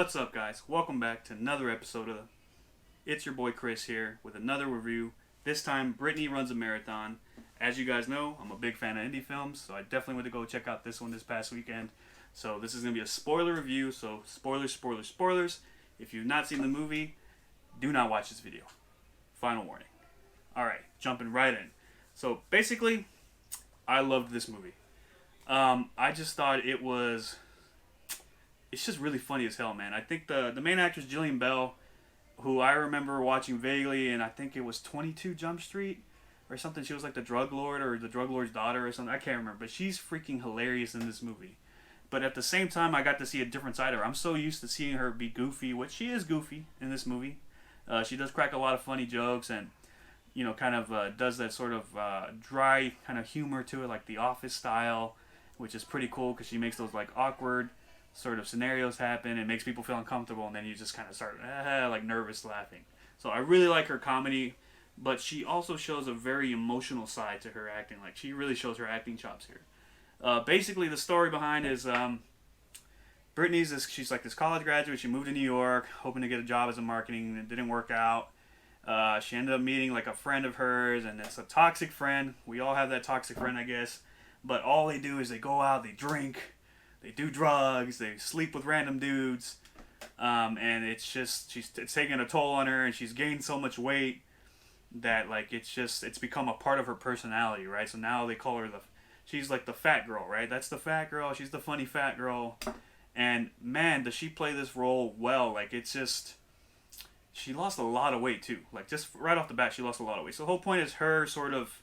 What's up, guys? Welcome back to another episode of It's Your Boy Chris here with another review. This time, Brittany Runs a Marathon. As you guys know, I'm a big fan of indie films, so I definitely went to go check out this one this past weekend. So this is going to be a spoiler review, so spoilers, spoilers, spoilers. If you've not seen the movie, do not watch this video. Final warning. Alright, jumping right in. So basically, I loved this movie. I just thought it's just really funny as hell, man. I think the main actress, Jillian Bell, who I remember watching vaguely, and I think it was 22 Jump Street or something. She was like the drug lord or the drug lord's daughter or something. I can't remember, but she's freaking hilarious in this movie. But at the same time, I got to see a different side of her. I'm so used to seeing her be goofy, which she is goofy in this movie. She does crack a lot of funny jokes and, kind of does that sort of dry kind of humor to it, like The Office style, which is pretty cool because she makes those like awkward sort of scenarios happen. It makes people feel uncomfortable, and then you just kind of start like nervous laughing. So I really like her comedy, but she also shows a very emotional side to her acting. Like, she really shows her acting chops here. Basically, the story behind is she's like this college graduate. She moved to New York, hoping to get a job as a marketing. It didn't work out. She ended up meeting like a friend of hers, and it's a toxic friend. We all have that toxic friend, I guess. But all they do is they go out, they drink, they do drugs, they sleep with random dudes, and it's taking a toll on her, and she's gained so much weight that like it's become a part of her personality, right? So now they call her she's like the fat girl, right? That's the fat girl. She's the funny fat girl, and man, does she play this role well? Like, she lost a lot of weight too. Like, just right off the bat, she lost a lot of weight. So the whole point is her sort of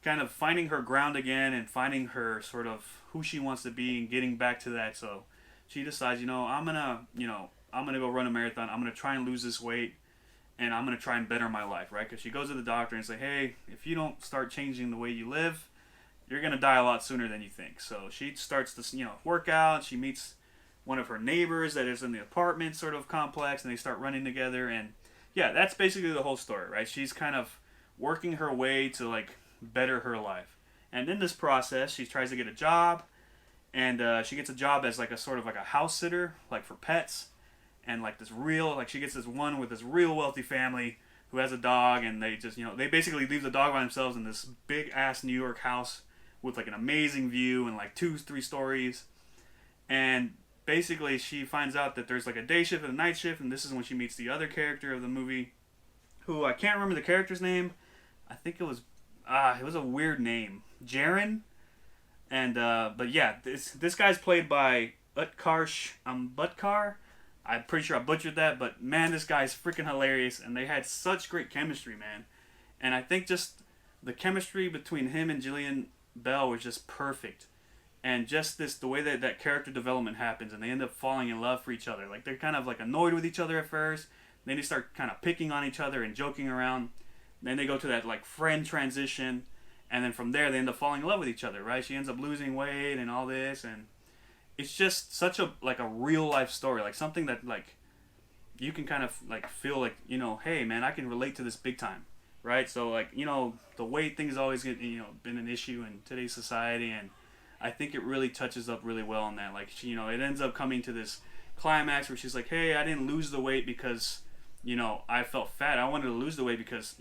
kind of finding her ground again and finding her sort of who she wants to be and getting back to that. So she decides, I'm gonna go run a marathon. I'm gonna try and lose this weight, and I'm gonna try and better my life, right? Because she goes to the doctor and say, hey, if you don't start changing the way you live, you're gonna die a lot sooner than you think. So she starts to work out. She meets one of her neighbors that is in the apartment sort of complex, and they start running together. And yeah, that's basically the whole story, right? She's kind of working her way to like better her life. And in this process, she tries to get a job, and she gets a job as like a sort of like a house sitter, like for pets, and like she gets this one with this real wealthy family who has a dog, and they just they basically leave the dog by themselves in this big ass New York house with like an amazing view and like 2-3 stories. And basically she finds out that there's like a day shift and a night shift, and this is when she meets the other character of the movie, who I can't remember the character's name. I think it was a weird name, Jaren. And but yeah, this guy's played by Utkarsh Butkar. I'm pretty sure I butchered that, but man, this guy's freaking hilarious, and they had such great chemistry, man. And I think just the chemistry between him and Jillian Bell was just perfect. And just the way that character development happens, and they end up falling in love for each other. Like, they're kind of like annoyed with each other at first, then they start kind of picking on each other and joking around. Then they go to that like friend transition, and then from there they end up falling in love with each other, right? She ends up losing weight and all this, and it's just such a real life story, like something that like you can kind of like feel like, hey man, I can relate to this big time, right? So like, the weight thing has always been an issue in today's society, and I think it really touches up really well on that. Like, she, it ends up coming to this climax where she's like, hey, I didn't lose the weight because I felt fat. I wanted to lose the weight because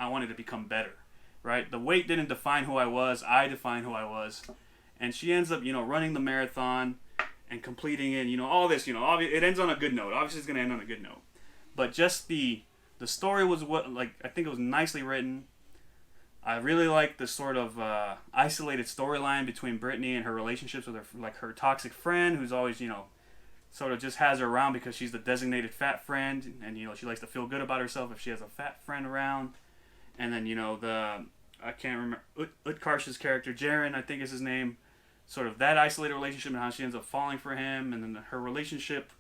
I wanted to become better, right? The weight didn't define who I was. I defined who I was. And she ends up, running the marathon and completing it, all this, it ends on a good note. Obviously, it's going to end on a good note. But just the story was I think it was nicely written. I really like the sort of isolated storyline between Brittany and her relationships with her toxic friend, who's always, sort of just has her around because she's the designated fat friend, and she likes to feel good about herself if she has a fat friend around. And then I can't remember Utkarsh's character, Jaren, I think is his name, sort of that isolated relationship and how she ends up falling for him, and then her relationship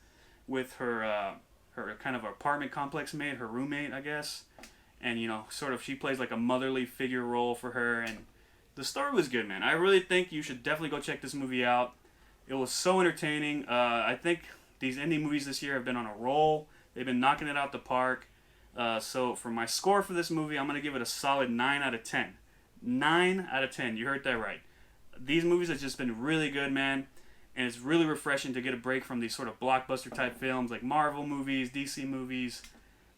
with her kind of apartment complex mate, her roommate, I guess. And sort of she plays like a motherly figure role for her, and the story was good, man. I really think you should definitely go check this movie out. It was so entertaining. I think these indie movies this year have been on a roll. They've been knocking it out the park. So for my score for this movie, I'm going to give it a solid 9 out of 10. 9 out of 10. You heard that right. These movies have just been really good, man. and it's really refreshing to get a break from these sort of blockbuster type films like Marvel movies, DC movies,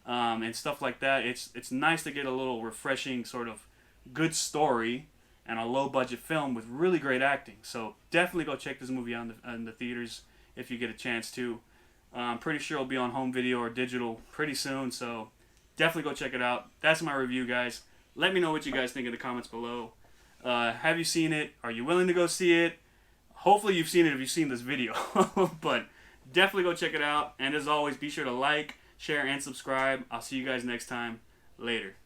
and stuff like that. It's nice to get a little refreshing sort of good story and a low budget film with really great acting. So definitely go check this movie out in the theaters if you get a chance to. I'm pretty sure it'll be on home video or digital pretty soon, so definitely go check it out. That's my review, guys. Let me know what you guys think in the comments below. Have you seen it? Are you willing to go see it? Hopefully you've seen it if you've seen this video. But definitely go check it out. And as always, be sure to like, share, and subscribe. I'll see you guys next time. Later.